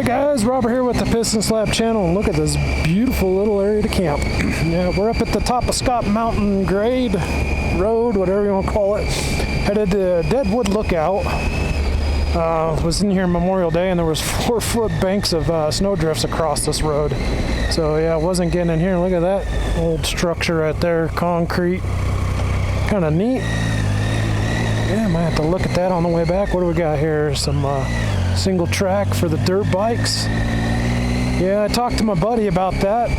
Hey guys, Robert here with the Piston Slab channel, and look at this beautiful little area to camp. Yeah, we're up at the top of Scott Mountain Grade Road, whatever you want to call it. Headed to Deadwood Lookout. Was in here Memorial Day, and there was 4-foot banks of snowdrifts across this road. So yeah, I wasn't getting in here. Look at that old structure right there, concrete. Kind of neat. Yeah, might have to look at that on the way back. What do we got here? Some single track for the dirt bikes. Yeah, I talked to my buddy about that.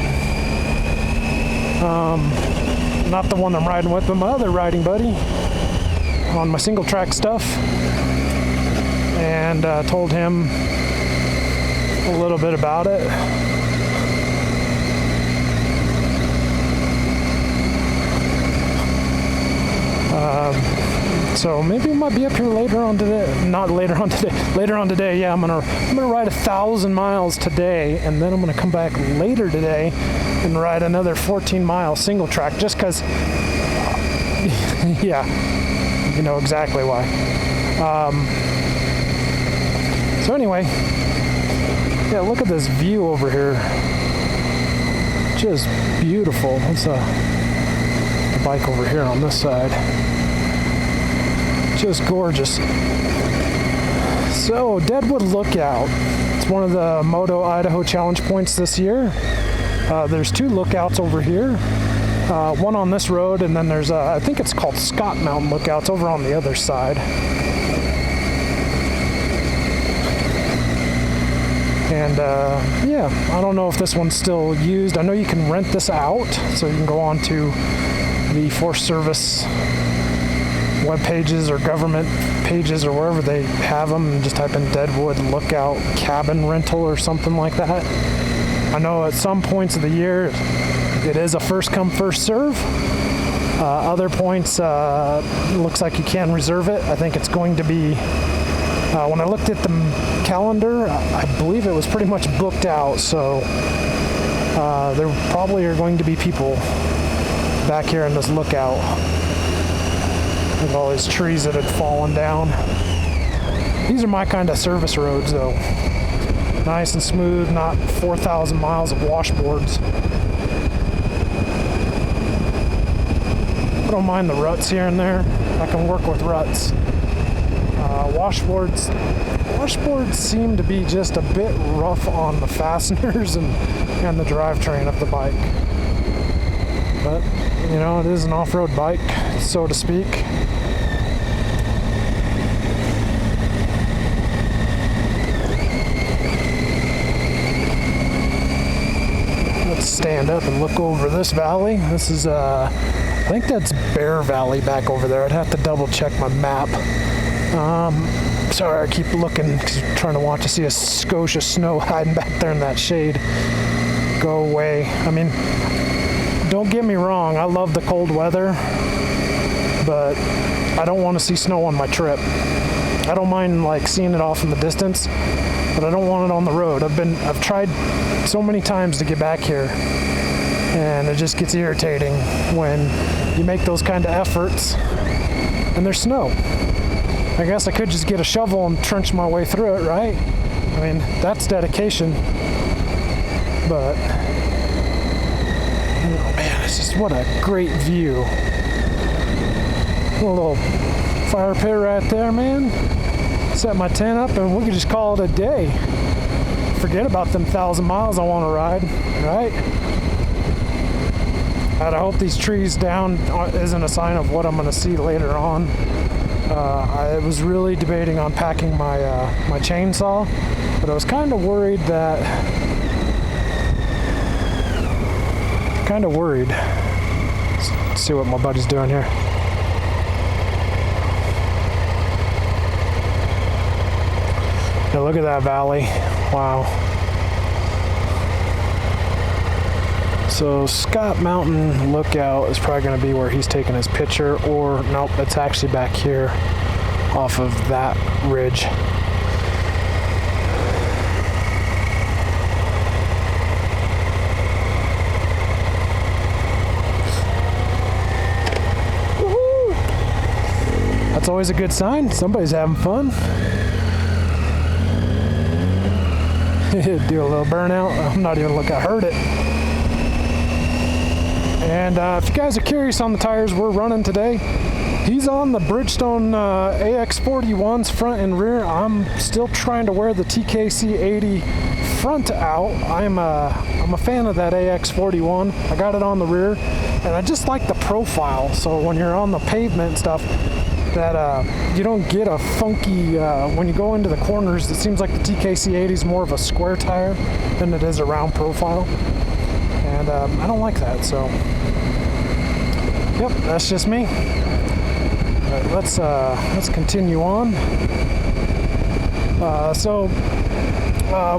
Not the one I'm riding with, but my other riding buddy on my single track stuff. And told him a little bit about it. So maybe we might be up here later on today. Not later on today. Later on today, yeah. I'm gonna ride 1,000 miles today, and then I'm gonna come back later today and ride another 14-mile single track, just because. Yeah, you know exactly why. So anyway, yeah. Look at this view over here. Just beautiful. It's a bike over here on this side. Just gorgeous. So, Deadwood Lookout. It's one of the Moto Idaho challenge points this year. There's 2 lookouts over here. One on this road, and then there's I think it's called Scott Mountain Lookouts over on the other side. And yeah, I don't know if this one's still used. I know you can rent this out, so you can go on to the Forest Service web pages or government pages or wherever they have them, and just type in Deadwood Lookout cabin rental or something like that. I know at some points of the year it is a first come first serve. Other points looks like you can reserve it. I think it's going to be when I looked at the calendar, I believe it was pretty much booked out, so there probably are going to be people back here in this lookout. With all these trees that had fallen down. These are my kind of service roads, though. Nice and smooth, not 4,000 miles of washboards. I don't mind the ruts here and there. I can work with ruts. Washboards seem to be just a bit rough on the fasteners and the drivetrain of the bike. But, you know, it is an off-road bike, so to speak. Let's stand up and look over this valley. This is, I think that's Bear Valley back over there. I'd have to double check my map. Sorry, I keep looking because I'm trying to watch to see a skosh of snow hiding back there in that shade. Go away. I mean, don't get me wrong, I love the cold weather, but I don't want to see snow on my trip. I don't mind like seeing it off in the distance, but I don't want it on the road. I've tried so many times to get back here, and it just gets irritating when you make those kind of efforts and there's snow. I guess I could just get a shovel and trench my way through it, right? I mean, that's dedication, but oh man, it's just what a great view. A little fire pit right there, man. Set my tent up and we could just call it a day. Forget about them 1,000 miles I want to ride, right? I hope these trees down isn't a sign of what I'm going to see later on. I was really debating on packing my my chainsaw, but I was kind of worried that. Let's see what my buddy's doing here. Yeah, look at that valley. Wow. So Scott Mountain Lookout is probably going to be where he's taking his picture, or nope, it's actually back here off of that ridge. Woohoo! That's always a good sign. Somebody's having fun. Do a little burnout. I'm not even looking. I heard it. And if you guys are curious on the tires we're running today, he's on the Bridgestone AX41s front and rear. I'm still trying to wear the TKC 80 front out. I'm a fan of that AX41. I got it on the rear, and I just like the profile. So when you're on the pavement and stuff, that you don't get a funky, when you go into the corners, it seems like the TKC 80 is more of a square tire than it is a round profile. And I don't like that, so yep, that's just me. All right, let's continue on. So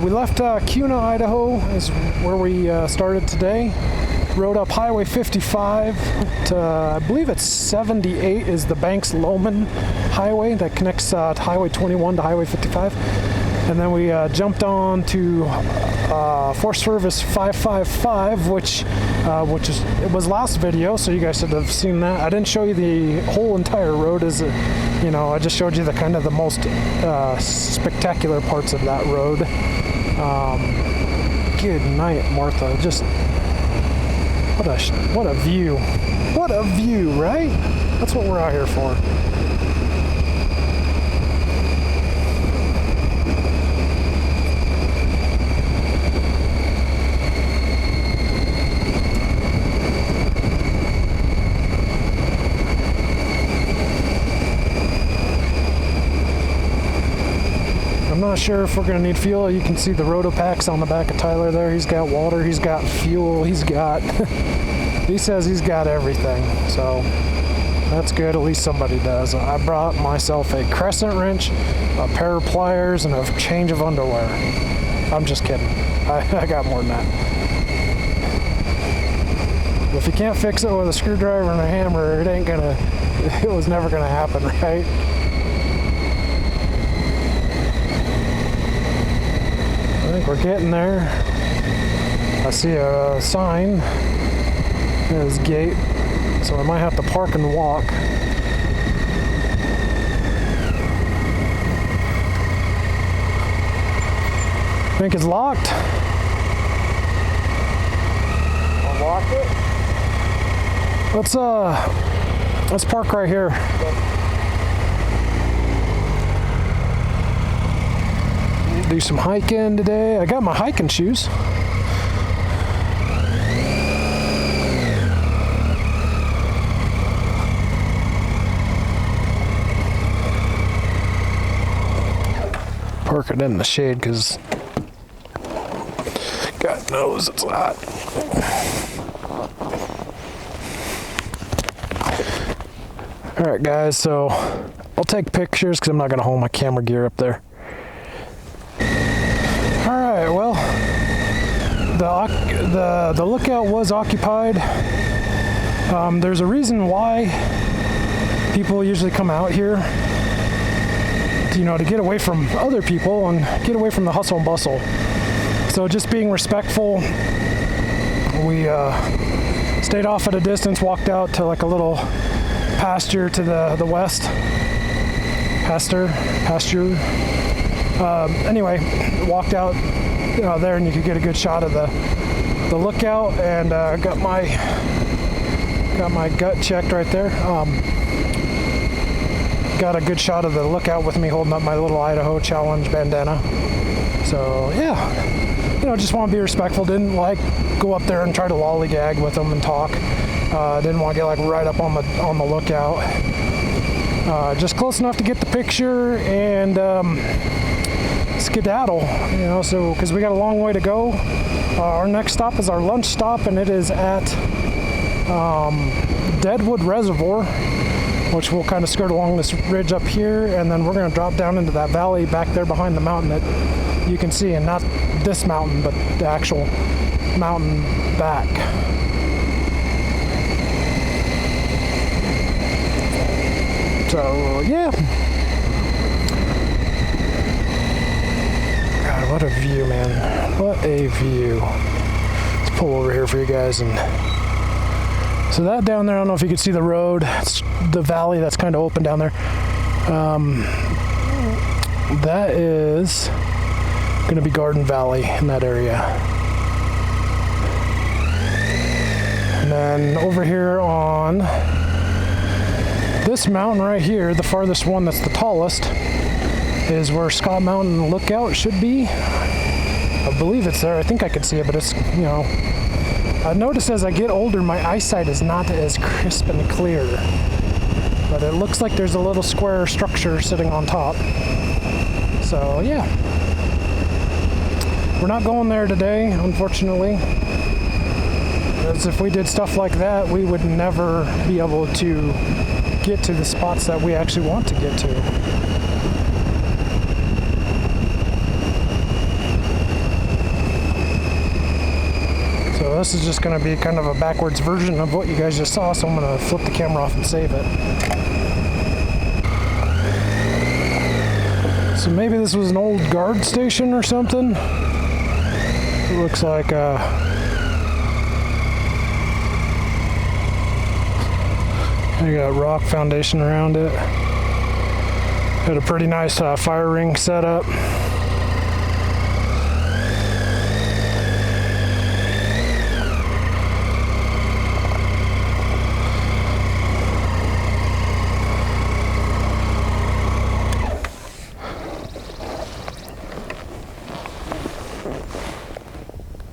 we left Kuna, Idaho is where we started today. Rode up Highway 55 to, I believe it's 78 is the Banks-Loman Highway that connects Highway 21 to Highway 55. And then we jumped on to Forest Service 555, which it was last video, so you guys should have seen that. I didn't show you the whole entire road, I just showed you the kind of the most spectacular parts of that road. Good night, Martha. Just what a view. What a view, right? That's what we're out here for. I'm not sure if we're going to need fuel. You can see the Rotopacks on the back of Tyler there. He's got water, he's got fuel, he's got... he says he's got everything, so that's good. At least somebody does. I brought myself a crescent wrench, a pair of pliers, and a change of underwear. I'm just kidding. I got more than that. If you can't fix it with a screwdriver and a hammer, it was never gonna happen, right? I think we're getting there. I see a sign at his gate, so I might have to park and walk. Think it's locked? I'll lock it. Let's park right here. Do some hiking today. I got my hiking shoes. Park it in the shade because God knows it's hot. All right, guys, so I'll take pictures because I'm not going to hold my camera gear up there. All right, well, the lookout was occupied. There's a reason why people usually come out here, to get away from other people and get away from the hustle and bustle. So just being respectful, we stayed off at a distance, walked out to like a little pasture to the west. Pasture. Anyway, walked out there, and you could get a good shot of the lookout, and got my gut checked right there. Got a good shot of the lookout with me holding up my little Idaho Challenge bandana. So yeah, just want to be respectful. Didn't go up there and try to lollygag with them and talk. Didn't want to get right up on the lookout. Just close enough to get the picture and skedaddle, so because we got a long way to go. Our next stop is our lunch stop, and it is at Deadwood Reservoir, which we'll kind of skirt along this ridge up here, and then we're going to drop down into that valley back there behind the mountain that you can see, and not this mountain, but the actual mountain back. So yeah, God, what a view, man! What a view. Let's pull over here for you guys. And so that down there, I don't know if you can see the road. It's the valley that's kind of open down there. That is Going to be Garden Valley in that area. And then over here on this mountain right here, the farthest one that's the tallest, is where Scott Mountain Lookout should be. I believe it's there. I think I could see it, but it's, you know, I notice as I get older, my eyesight is not as crisp and clear. But it looks like there's a little square structure sitting on top. So, yeah. We're not going there today, unfortunately. Because if we did stuff like that, we would never be able to get to the spots that we actually want to get to. So this is just going to be kind of a backwards version of what you guys just saw, so I'm going to flip the camera off and save it. So maybe this was an old guard station or something. It looks like you got rock foundation around it. Got a pretty nice fire ring set up.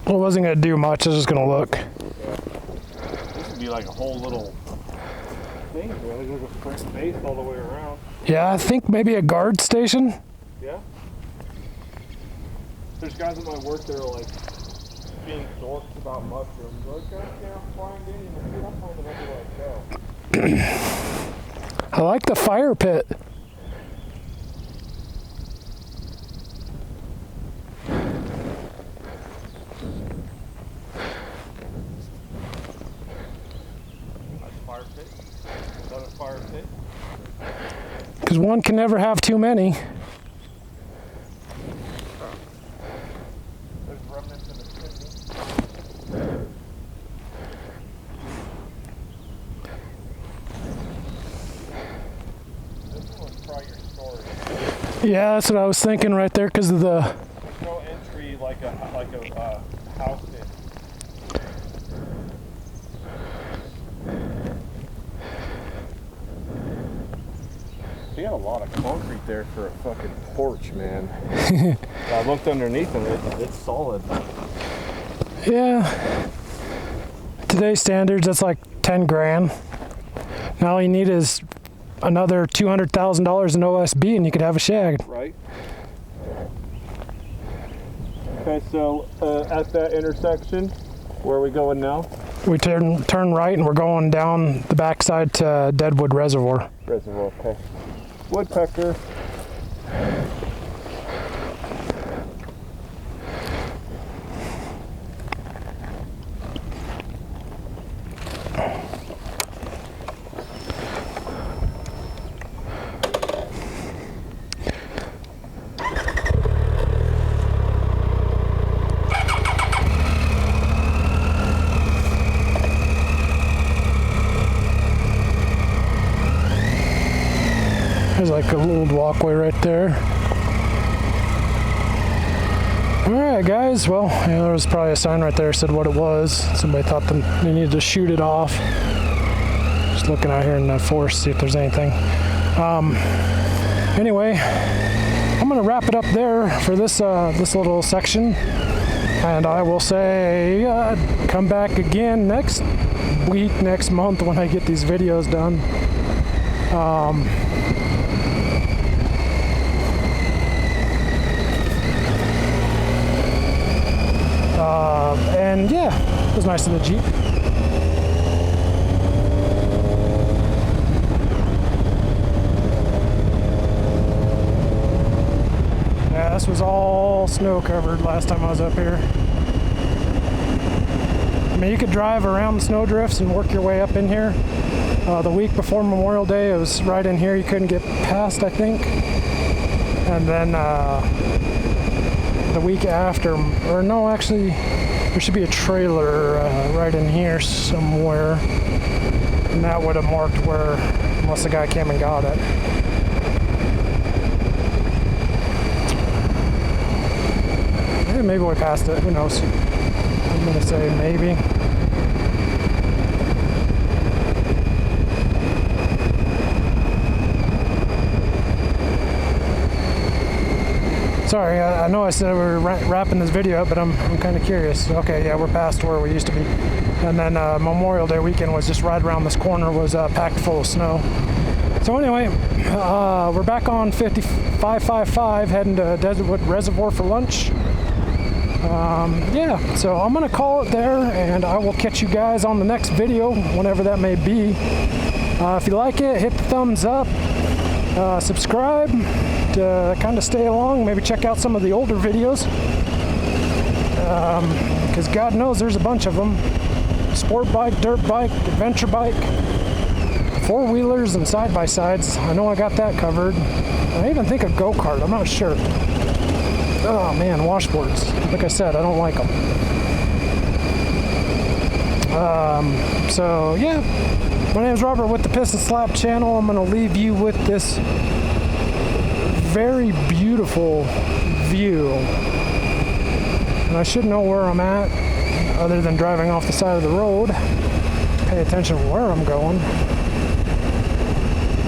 I wasn't going to do much, I was just going to look. This would be like a whole little thing, really. There's a front base all the way around. Yeah, I think maybe a guard station. Yeah. There's guys that might work there like being dorks about mushrooms. Like, I can't find any. Dude, I'm finding everywhere I go. I like the fire pit. Because one can never have too many. There's remnants in the chimney. This one was probably your storage. Yeah, that's what I was thinking right there because of the... There's no entry like a house in. He had a lot of concrete there for a fucking porch, man. I looked underneath and it's solid. Yeah. Today's standards, that's like 10 grand. Now all you need is another $200,000 in OSB and you could have a shed. Right. Okay, so at that intersection, where are we going now? We turn right and we're going down the backside to Deadwood Reservoir. Reservoir, okay. Woodpecker. There's like a little walkway right there. Alright guys, well, yeah, there was probably a sign right there that said what it was. Somebody thought they needed to shoot it off. Just looking out here in the forest, see if there's anything. Anyway, I'm gonna wrap it up there for this little section. And I will say, come back again next week, next month when I get these videos done. And yeah, it was nice in the Jeep. Yeah, this was all snow covered last time I was up here. I mean, you could drive around the snow drifts and work your way up in here. The week before Memorial Day, it was right in here. You couldn't get past, I think. And then the week after, or no, actually, there should be a trailer right in here somewhere. And that would have marked where, unless the guy came and got it. maybe we passed it. Who knows? I'm gonna say maybe. Sorry, I know I said we were wrapping this video up, but I'm kind of curious. Okay, yeah, we're past where we used to be. And then Memorial Day weekend was just right around this corner, was packed full of snow. So anyway, we're back on 5555, heading to Deadwood Reservoir for lunch. Yeah, so I'm going to call it there, and I will catch you guys on the next video, whenever that may be. If you like it, hit the thumbs up, subscribe to kind of stay along, maybe check out some of the older videos, because God knows there's a bunch of them. Sport bike, dirt bike, adventure bike, four-wheelers, and side-by-sides. I know I got that covered. I even think of go-kart, I'm not sure. Oh man, washboards. Like I said, I don't like them. So yeah, my name is Robert with the Piston Slap channel. I'm going to leave you with this very beautiful view. And I should know where I'm at, other than driving off the side of the road. Pay attention to where I'm going.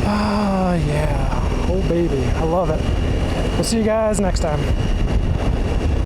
Ah, yeah. Oh baby, I love it. We'll see you guys next time.